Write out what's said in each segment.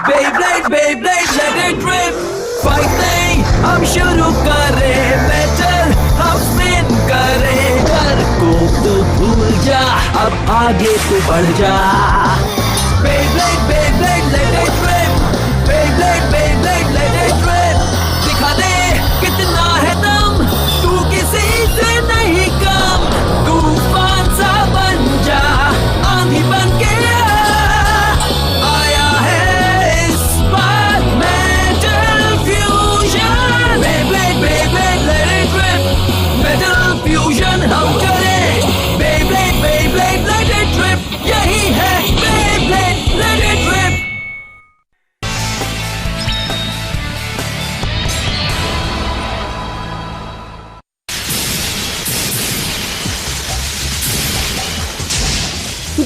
Beyblade, Beyblade, let it rip. Fight नहीं, हम शुरू करें बैटल, हम स्पिन करें डर को तो भूल जा, अब आगे तो बढ़ जा। Beyblade, Beyblade, let it rip. Beyblade, Beyblade, let it rip. दिखा दे कितना है दम, तू किसी से नहीं कम। तूफान सा बन जा, आंधी बन के आया है इस बार metal fusion. Beyblade, Beyblade, let it rip. Metal fusion हम करें। Beyblade, Beyblade, let it rip. यही है Beyblade, let it rip.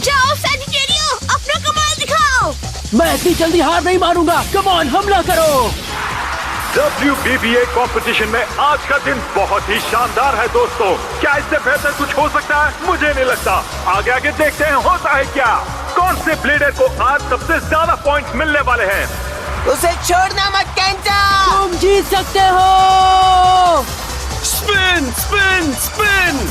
जाओ सैजिटेरियो, अपना कमाल दिखाओ। मैं इतनी जल्दी हार नहीं मानूंगा। कम ऑन, हमला करो। WBBA कंपटीशन में आज का दिन बहुत ही शानदार है दोस्तों। क्या इससे बेहतर कुछ हो सकता है? मुझे नहीं लगता। आगे आगे देखते हैं होता है क्या। कौन से ब्लेडर को आज सबसे ज्यादा पॉइंट्स मिलने वाले हैं? उसे छोड़ना मत केंटा। तुम जीत सकते हो। Spin spin spin.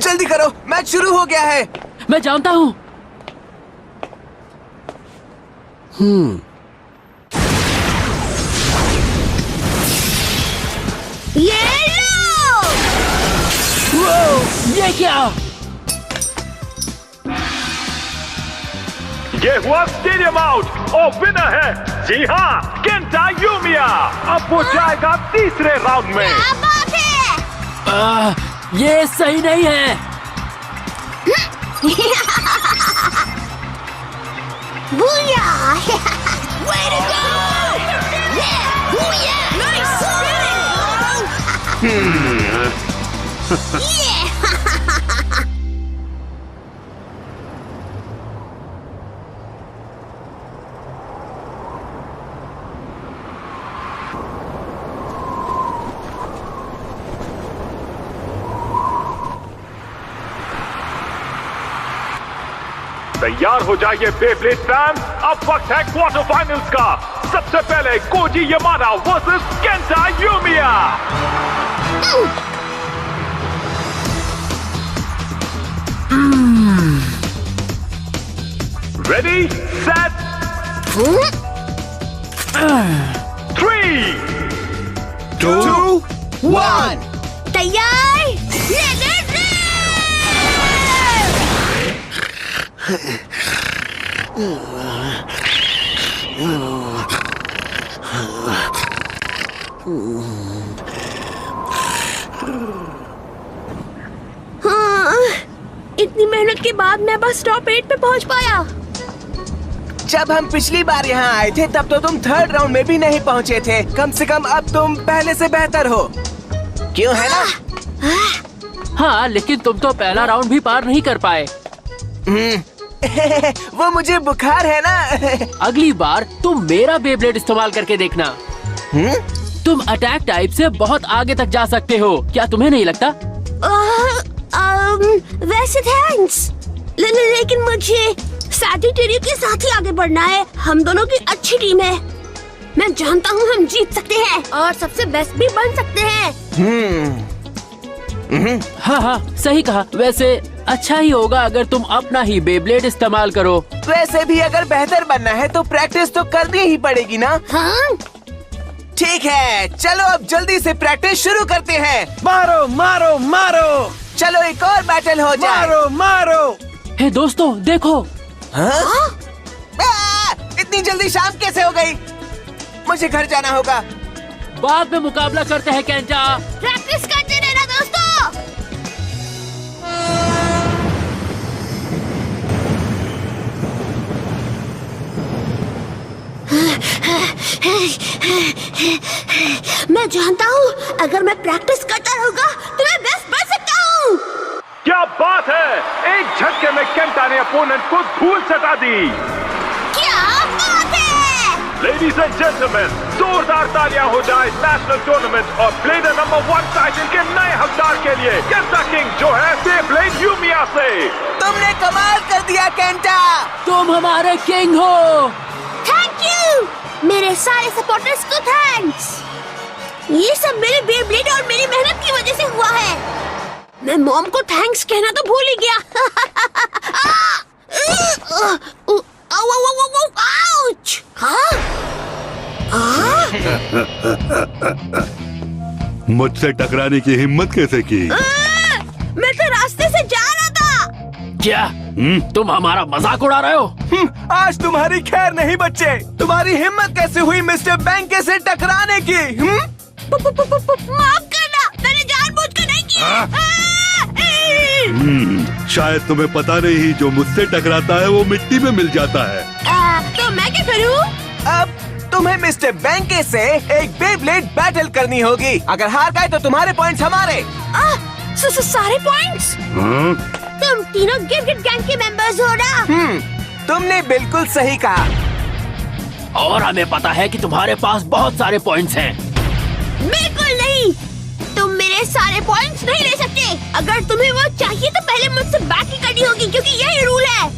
जल्दी करो, मैच शुरू हो गया है। मैं जानता हूँ। ये लो। वो, ये क्या? ये हुआ स्टेडियम आउट और विनर है, जी हाँ, केंटा यूमिया। अब वो जाएगा तीसरे राउंड में। क्या बात है? ये सही नहीं है। Booyah! Way to go! Yeah! Booyah! Nice spinning! Yeah! तैयार हो जाइए बेब्लेड फैंस, अब वक्त है क्वार्टर फाइनल्स का। सबसे पहले Koji Yamana versus Kenta Yumiya. Ready set 3 2 1 तैयार? Let it rip! हाँ, इतनी मेहनत के बाद मैं बस टॉप 8 पे पहुंच पाया। जब हम पिछली बार यहाँ आए थे तब तो तुम थर्ड राउंड में भी नहीं पहुँचे थे। कम से कम अब तुम पहले से बेहतर हो, क्यों है ना? हाँ, लेकिन तुम तो पहला राउंड भी पार नहीं कर पाए। वो मुझे बुखार है ना। अगली बार तुम मेरा बेब्लेड इस्तेमाल करके देखना। तुम अटैक टाइप से बहुत आगे तक जा सकते हो, क्या तुम्हें नहीं लगता? वैसे थैंक्स, लेकिन मुझे सैजिटेरियो के साथ ही आगे बढ़ना है। हम दोनों की अच्छी टीम है। मैं जानता हूँ हम जीत सकते हैं और सबसे बेस्ट भी बन सकते हैं। हाँ हाँ, सही कहा। वैसे अच्छा ही होगा अगर तुम अपना ही बेब्लेड इस्तेमाल करो। वैसे भी अगर बेहतर बनना है तो प्रैक्टिस तो करनी ही पड़ेगी ना। हाँ? ठीक है, चलो अब जल्दी से प्रैक्टिस शुरू करते हैं। मारो मारो मारो। चलो एक और बैटल हो जाए। मारो मारो। हे दोस्तों, देखो। हाँ? इतनी जल्दी शाम कैसे हो गई? मुझे घर जाना होगा। बाद में मुकाबला करते हैं केंटा। प्रैक्टिस करते रहना दोस्तों। मैं जानता हूँ अगर मैं प्रैक्टिस करता रहूँगा तो मैं बेस्ट बन सकता हूँ। क्या बात है, एक झटके में केंटा ने अपोनेंट को धूल चटा दी। क्या बात है। लेडीज एंड जेंटलमैन, जोरदार तालियां हो जाए नेशनल टूर्नामेंट और ब्लेडर नंबर 1 टाइटल के नए हकदार के लिए, केंटा किंग जो है बेब्लेड यूमिया से। तुमने कमाल कर दिया केंटा। तुम हमारे किंग हो। थैंक यू मेरे सारे सपोर्टर्स को थैंक्स। ये सब मेरे बेब्लेड और मेरी मेहनत की वजह से हुआ है। मैं मॉम को थैंक्स कहना तो भूल ही गया। आउच! हाँ? मुझसे टकराने की हिम्मत कैसे की? मैं तो रास्ते से जा रहा था। क्या तुम हमारा मजाक उड़ा रहे हो? आज तुम्हारी खैर नहीं बच्चे। तुम्हारी हिम्मत कैसे हुई मिस्टर बैंके से टकराने की? माफ करना, मैंने जानबूझकर नहीं किया। शायद तुम्हें पता नहीं, जो मुझसे टकराता है वो मिट्टी में मिल जाता है। तो मैं क्या करूँ? अब तुम्हें मिस्टर बैंके से एक बेब्लेड बैटल करनी होगी। अगर हार गए तो तुम्हारे पॉइंट्स हमारे। सारे पॉइंट्स? तुम तीनों गिफ्ट गैंग के मेंबर्स हो ना? तुमने बिल्कुल सही कहा। और हमें पता है कि तुम्हारे पास बहुत सारे पॉइंट्स हैं। बिल्कुल नहीं, तुम मेरे सारे पॉइंट्स नहीं ले सकते। अगर तुम्हें वो चाहिए तो पहले मुझसे बैटल करनी होगी, क्योंकि यही रूल है।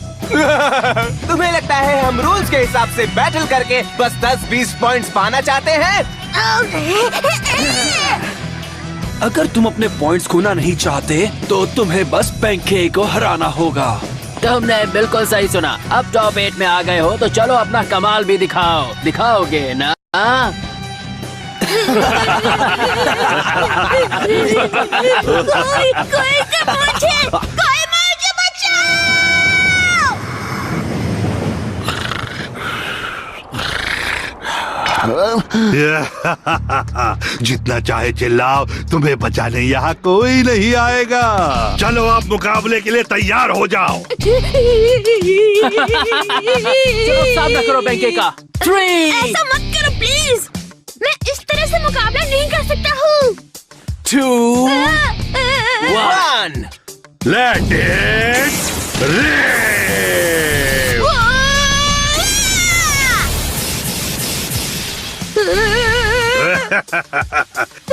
तुम्हें लगता है हम रूल्स के हिसाब से बैटल करके बस 10-20 पॉइंट्स पाना चाहते हैं? अगर तुम अपने पॉइंट्स खोना नहीं चाहते तो तुम्हें बस बैंके को हराना होगा। तुमने बिल्कुल सही सुना। अब टॉप 8 में आ गए हो तो चलो अपना कमाल भी दिखाओ। दिखाओगे ना? कोई मुझे बचाओ! जितना चाहे चिल्लाओ, तुम्हें बचाने यहाँ कोई नहीं आएगा। चलो आप मुकाबले के लिए तैयार हो जाओ। चलो सामना करो बैंके का। 3 ऐसा मत करो प्लीज। मैं इस तरह से मुकाबला नहीं कर सकता हूँ। 2 1 Let it rip!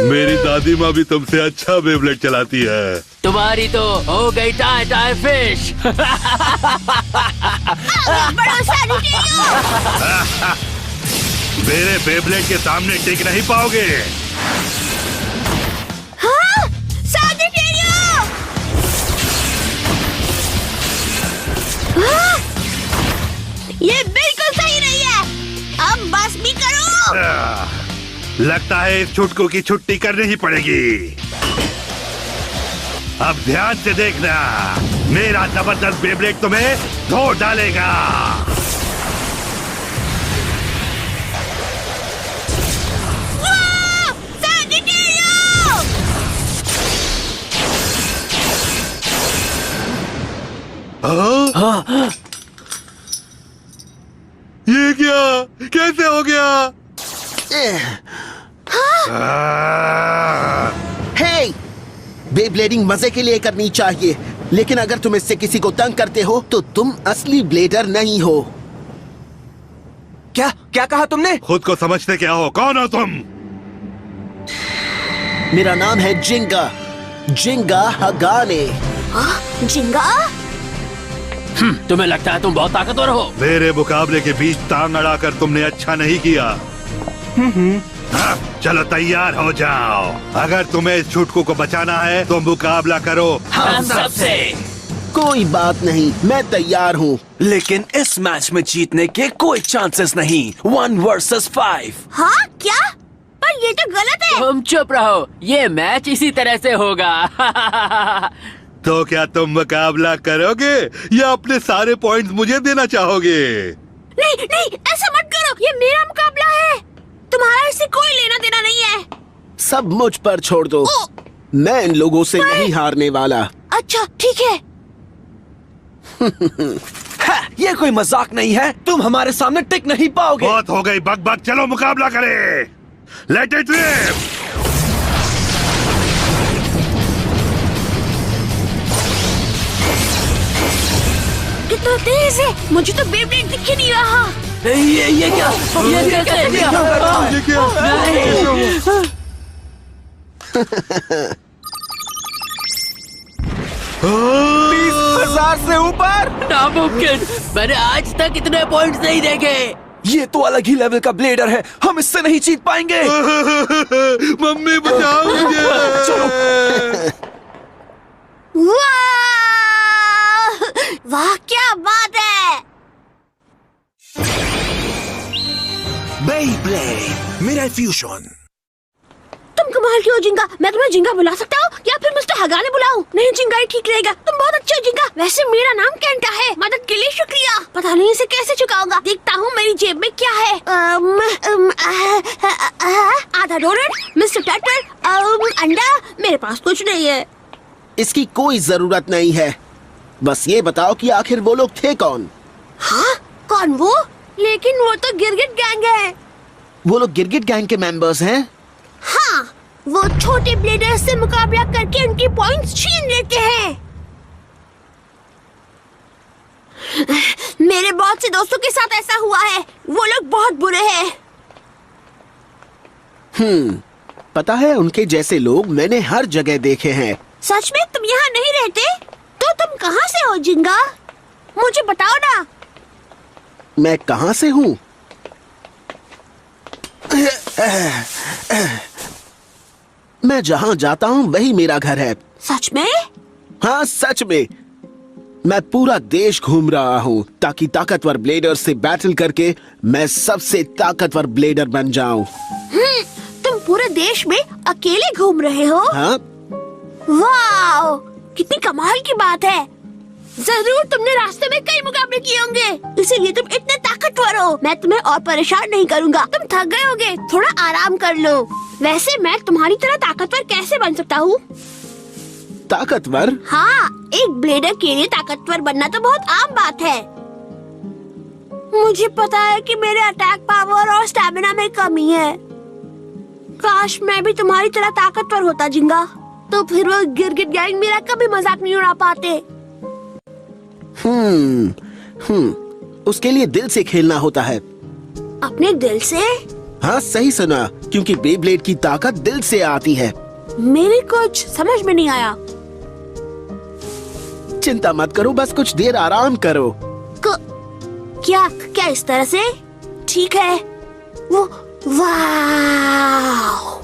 मेरी दादी माँ भी तुमसे अच्छा बेब्लेड चलाती है। तुम्हारी तो हो गई टाई टाई फिश। बड़ा सैनिटेरियो! मेरे बेब्लेड के सामने टिक नहीं पाओगे। हाँ? सैनिटेरियो! हाँ? ये बिल्कुल सही नहीं है। अब बस भी करो। लगता है इस छुटकू की छुट्टी करनी ही पड़ेगी। अब ध्यान से देखना, मेरा जबरदस्त बेब्लेड तुम्हें धो डालेगा। हाँ? ये क्या? कैसे हो गया? हे! बेब्लेडिंग मजे के लिए करनी चाहिए, लेकिन अगर तुम इससे किसी को तंग करते हो तो तुम असली ब्लेडर नहीं हो। क्या क्या कहा तुमने? खुद को समझते क्या हो? कौन हो तुम? मेरा नाम है जिंगा, जिंगा हगाने। जिंगा? तुम्हें लगता है तुम बहुत ताकतवर हो? मेरे मुकाबले के बीच टांग अड़ाकर तुमने अच्छा नहीं किया। हाँ, चलो तैयार हो जाओ। अगर तुम्हें इस छुटकू को बचाना है तो मुकाबला करो हम सबसे। कोई बात नहीं, मैं तैयार हूँ। लेकिन इस मैच में जीतने के कोई चांसेस नहीं। 1 versus 5। हाँ क्या? पर ये तो गलत है। तुम चुप रहो, ये मैच इसी तरह से होगा। तो क्या तुम मुकाबला करोगे या अपने सारे पॉइंट्स मुझे देना चाहोगे? नहीं नहीं, ऐसा मत करो। ये मेरा मुकाबला है, तुम्हारा इससे कोई लेना देना नहीं है। सब मुझ पर छोड़ दो, मैं इन लोगों से नहीं हारने वाला। अच्छा ठीक है। ये कोई मजाक नहीं है, तुम हमारे सामने टिक नहीं पाओगे। बहुत हो गई बक बक, चलो मुकाबला करें। Let it rip. कितना तेज है, मुझे तो बेब्लेड दिख ही नहीं रहा। ये क्या? ये कैसे? ये क्या? 20,000 से ऊपर। नामुमकिन, मैंने आज तक इतने पॉइंट्स नहीं देखे। ये तो अलग ही लेवल का ब्लेडर है, हम इससे नहीं जीत पाएंगे। मम्मी बचाओ मुझे। वाह, वाह क्या बात है। Beyblade mirror fusion. तुम कमाल की हो जिंगा, मैं तुम्हें जिंगा बुला सकता हूँ या फिर मिस्टर हगाने बुलाऊं? नहीं जिंगा ही ठीक रहेगा, तुम बहुत अच्छे हो जिंगा। वैसे मेरा नाम केंटा है, मदद के लिए शुक्रिया। पता नहीं इसे कैसे चुकाऊंगा, देखता हूँ मेरी जेब में क्या है। आधा डोनट, मिस्टर टटर, अंडा। मेरे पास कुछ नहीं है। इसकी कोई जरूरत नहीं है, बस ये बताओ कि आखिर वो लोग थे कौन? हाँ, कौन वो? लेकिन वो तो गिरगिट गैंग है। वो लोग गिरगिट गैंग के मेंबर्स हैं? हाँ, वो छोटे ब्लेडर्स से मुकाबला करके उनकी पॉइंट्स छीन लेते हैं। मेरे बहुत से दोस्तों के साथ ऐसा हुआ है, वो लोग बहुत बुरे हैं। पता है, उनके जैसे लोग मैंने हर जगह देखे हैं। सच में तुम यहाँ नहीं रहते? तो तुम कहाँ से हो जिंगा? मुझे बताओ ना। मैं कहाँ से हूँ? मैं जहाँ जाता हूँ वही मेरा घर है। सच में? हाँ सच में। मैं पूरा देश घूम रहा हूँ ताकि ताकतवर ब्लेडर से बैटल करके मैं सबसे ताकतवर ब्लेडर बन जाऊँ। तुम पूरे देश में अकेले घूम रहे हो? हाँ, वाह, कितनी कमाल की बात है। जरूर तुमने रास्ते में कई मुकाबले किए होंगे, इसीलिए तुम इतने ताकतवर हो। मैं तुम्हें और परेशान नहीं करूँगा, तुम थक गए होगे, थोड़ा आराम कर लो। वैसे मैं तुम्हारी तरह ताकतवर कैसे बन सकता हूँ? ताकतवर? हाँ, एक ब्लेडर के लिए ताकतवर बनना तो बहुत आम बात है। मुझे पता है कि मेरे अटैक पावर और स्टैमिना में कमी है। काश मैं भी तुम्हारी तरह ताकतवर होता जिंगा, तो फिर वो गिरगिट गैंग मेरा कभी मजाक नहीं उड़ा पाते। उसके लिए दिल से खेलना होता है। अपने दिल से? हाँ सही सुना, क्योंकि बेब्लेड की ताकत दिल से आती है। मेरी कुछ समझ में नहीं आया। चिंता मत करो, बस कुछ देर आराम करो। क्या इस तरह से? ठीक है। वो वाह!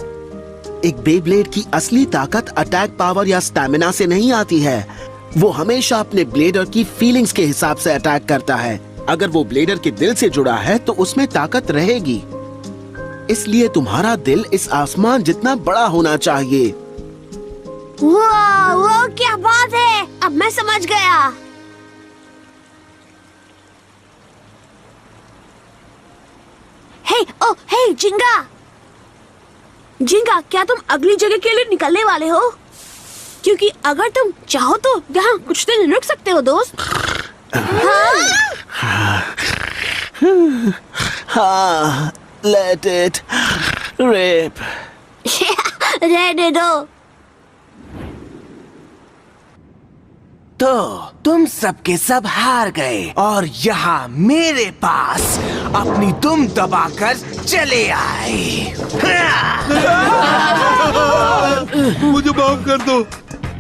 एक बेब्लेड की असली ताकत अटैक पावर या स्टैमिना से नहीं आती है। वो हमेशा अपने ब्लेडर की फीलिंग्स के हिसाब से अटैक करता है। अगर वो ब्लेडर के दिल से जुड़ा है तो उसमें ताकत रहेगी। इसलिए तुम्हारा दिल इस आसमान जितना बड़ा होना चाहिए। वाह, वो क्या बात है, अब मैं समझ गया। हे जिंगा, क्या तुम अगली जगह के लिए निकलने वाले हो? क्योंकि अगर तुम चाहो तो यहाँ कुछ दिन रुक सकते हो दोस्त। हाँ, let it rip। रहने दो। तो तुम सबके सब हार गए और यहाँ मेरे पास अपनी दुम दबाकर चले आए। मुझे माफ कर दो,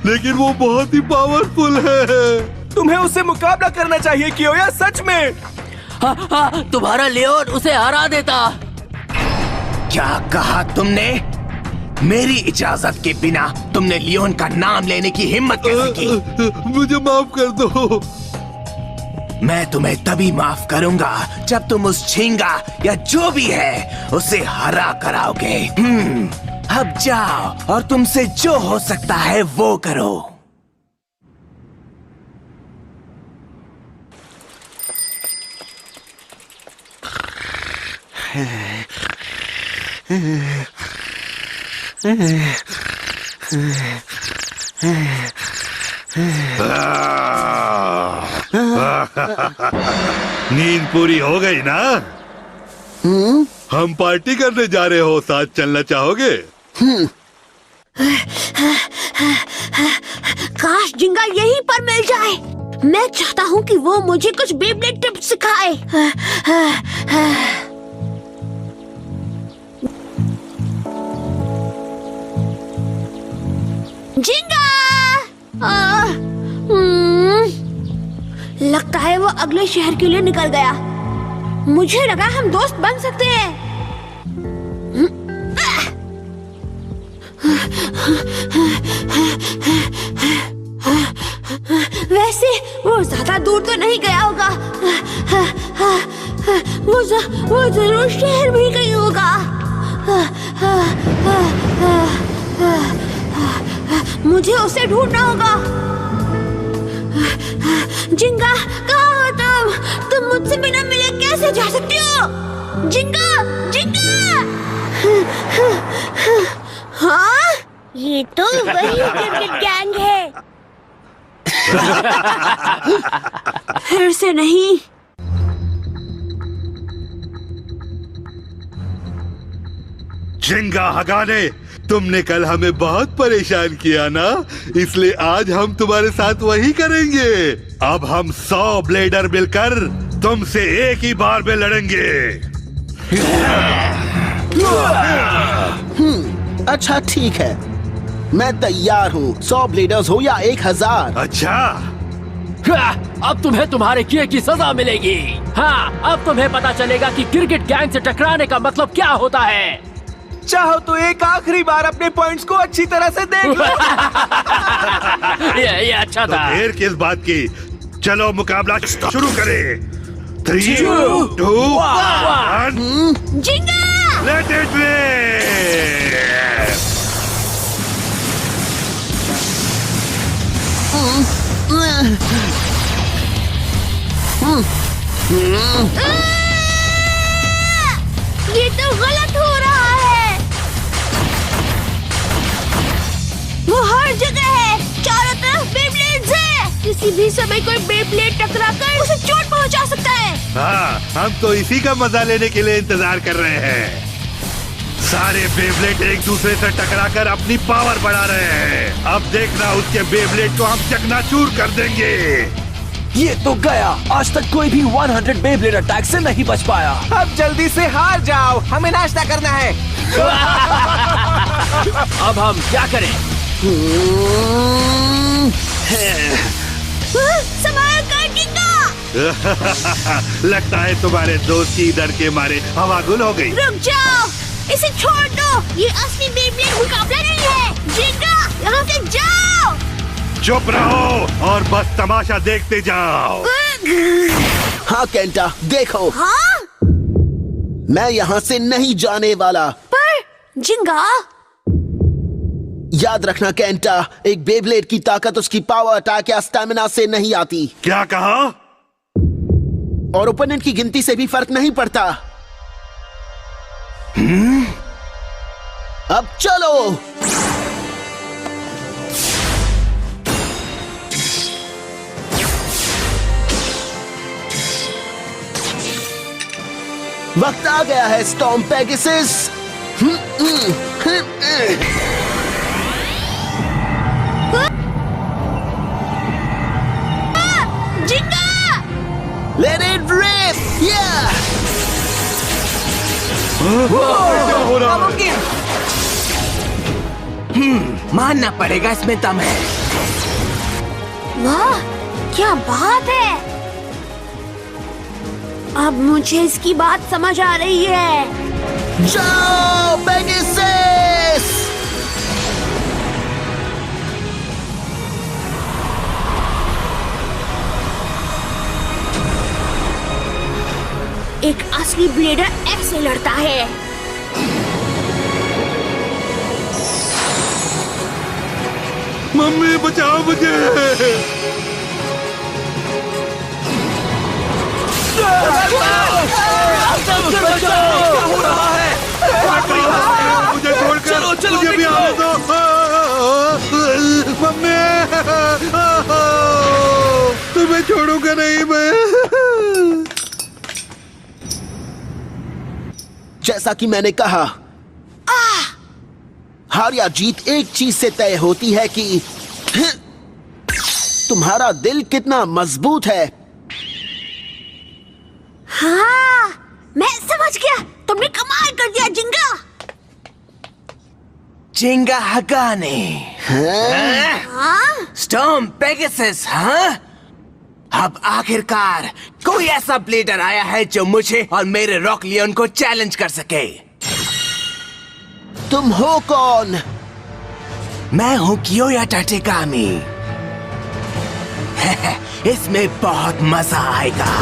लेकिन वो बहुत ही पावरफुल है। तुम्हें उससे मुकाबला करना चाहिए कियोया, सच में। हाँ, तुम्हारा लियोन उसे हरा देता। क्या कहा तुमने? मेरी इजाजत के बिना तुमने लियोन का नाम लेने की हिम्मत कैसे की? मुझे माफ कर दो। मैं तुम्हें तभी माफ करूंगा जब तुम उस झींगा या जो भी है उसे हरा कराओगे। अब जाओ और तुमसे जो हो सकता है वो करो। नींद पूरी हो गई ना? हम पार्टी करने जा रहे हो, साथ चलना चाहोगे? काश जिंगा यहीं पर मिल जाए। मैं चाहता हूँ कि वो मुझे कुछ बेब्लेड टिप्स सिखाए। जिंगा! लगता है वो अगले शहर के लिए निकल गया। मुझे लगा हम दोस्त बन सकते हैं। वैसे वो ज्यादा दूर तो नहीं गया होगा। वो जरूर शहर में गई होगा। मुझे उसे ढूंढना होगा। जिंगा, कहाँ हो तुम? तुम मुझसे बिना मिले कैसे जा सकती हो? जिंगा, जिंगा! हाँ? ये तो वही क्रिकेट गैंग है। फिर से नहीं। जिंगा हगाने, तुमने कल हमें बहुत परेशान किया ना, इसलिए आज हम तुम्हारे साथ वही करेंगे। अब हम 100 ब्लेडर मिलकर तुमसे एक ही बार में लड़ेंगे। अच्छा ठीक है, मैं तैयार हूँ। 100 ब्लेडर्स हो या 1000। अच्छा, अब तुम्हें तुम्हारे किए की सजा मिलेगी। हाँ, अब तुम्हें पता चलेगा कि क्रिकेट गैंग से टकराने का मतलब क्या होता है। चाहो तो एक आखिरी बार अपने पॉइंट्स को अच्छी तरह से देख लो। ये अच्छा तो था। देर किस बात की, चलो मुकाबला शुरू करें। 3, 2, 1, जिंगा! Let it rip. ये तो गलत हो रहा है। वो हर जगह है, चारों तरफ बेब्लेड्स है। किसी भी समय कोई बेब्लेड टकराकर उसे चोट पहुंचा सकता है। हाँ, हम तो इसी का मजा लेने के लिए इंतजार कर रहे हैं। सारे बेब्लेड एक दूसरे से टकराकर अपनी पावर बढ़ा रहे हैं। अब देखना, उसके बेब्लेड को हम चकनाचूर कर देंगे। ये तो गया। आज तक कोई भी 100 बेब्लेड अटैक से नहीं बच पाया। अब जल्दी से हार जाओ, हमें नाश्ता करना है। अब हम क्या करें? संभाल कर जिंगा! लगता है तुम्हारे दोस्त की डर के मारे हवागुल हो गई। रुक जाओ, इसे छोड़ दो। ये असली बेब्लेड मुकाबला नहीं है। जिंगा, यहाँ से जाओ। चुप रहो और बस तमाशा देखते जाओ। हाँ केंटा, देखो। हाँ? मैं यहाँ से नहीं जाने वाला। पर जिंगा, याद रखना केंटा, एक बेब्लेड की ताकत उसकी पावर अटैक या स्टैमिना से नहीं आती। क्या कहा? और ओपोनेंट की गिनती से भी फर्क नहीं पड़ता। अब चलो। वक्त आ गया है स्टॉर्म पेगासस। जिंगा! Let it rip! Yeah! क्या हो रहा है? मानना पड़ेगा, इसमें दम है। वाह, क्या बात है। अब मुझे इसकी बात समझ आ रही है। जाओ पेगासस! एक असली ब्लेडर ऐसे लड़ता है। मम्मी बचाओ मुझे। क्या हो रहा है? मुझे छोड़कर चलो, मुझे भी आने दो। मम्मी करूंगा नहीं मैं। जैसा कि मैंने कहा, हार या जीत एक चीज से तय होती है कि तुम्हारा दिल कितना मजबूत है। हाँ, मैं समझ गया। तुमने कमाल कर दिया जिंगा। जिंगा हगाने। स्टॉर्म पेगासस, हाँ? अब आखिरकार कोई ऐसा ब्लेडर आया है जो मुझे और मेरे रॉक लियोन को चैलेंज कर सके। तुम हो कौन? मैं हूँ कियोया टाटेगामी। इसमें बहुत मजा आएगा।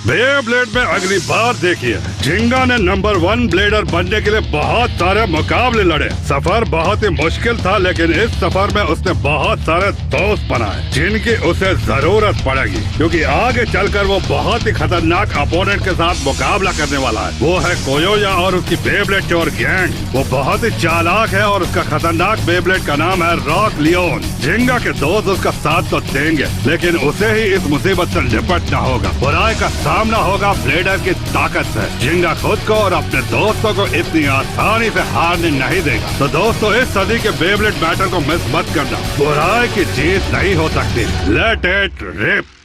बेब्लेड में अगली बार देखिए, जिंगा ने नंबर 1 ब्लेडर बनने के लिए बहुत सारे मुकाबले लड़े। सफर बहुत ही मुश्किल था, लेकिन इस सफर में उसने बहुत सारे दोस्त बनाए जिनकी उसे जरूरत पड़ेगी, क्योंकि आगे चलकर वो बहुत ही खतरनाक अपोनेंट के साथ मुकाबला करने वाला है। वो है कोयोया और उसकी बेब्लेड चोर गैंग। वो बहुत ही चालाक है और उसका खतरनाक बेब्लेड का नाम है रॉक लियोन। जिंगा के दोस्त उसका साथ तो देंगे, लेकिन उसे ही इस मुसीबत से निपटना होगा। बुराई का सामना होगा ब्लेडर की ताकत से। जिंगा खुद को और अपने दोस्तों को इतनी आसानी से हारने नहीं देगा। तो दोस्तों, इस सदी के बेब्लेड बैटल को मिस मत करना। बुराई की जीत नहीं हो सकती। Let it rib.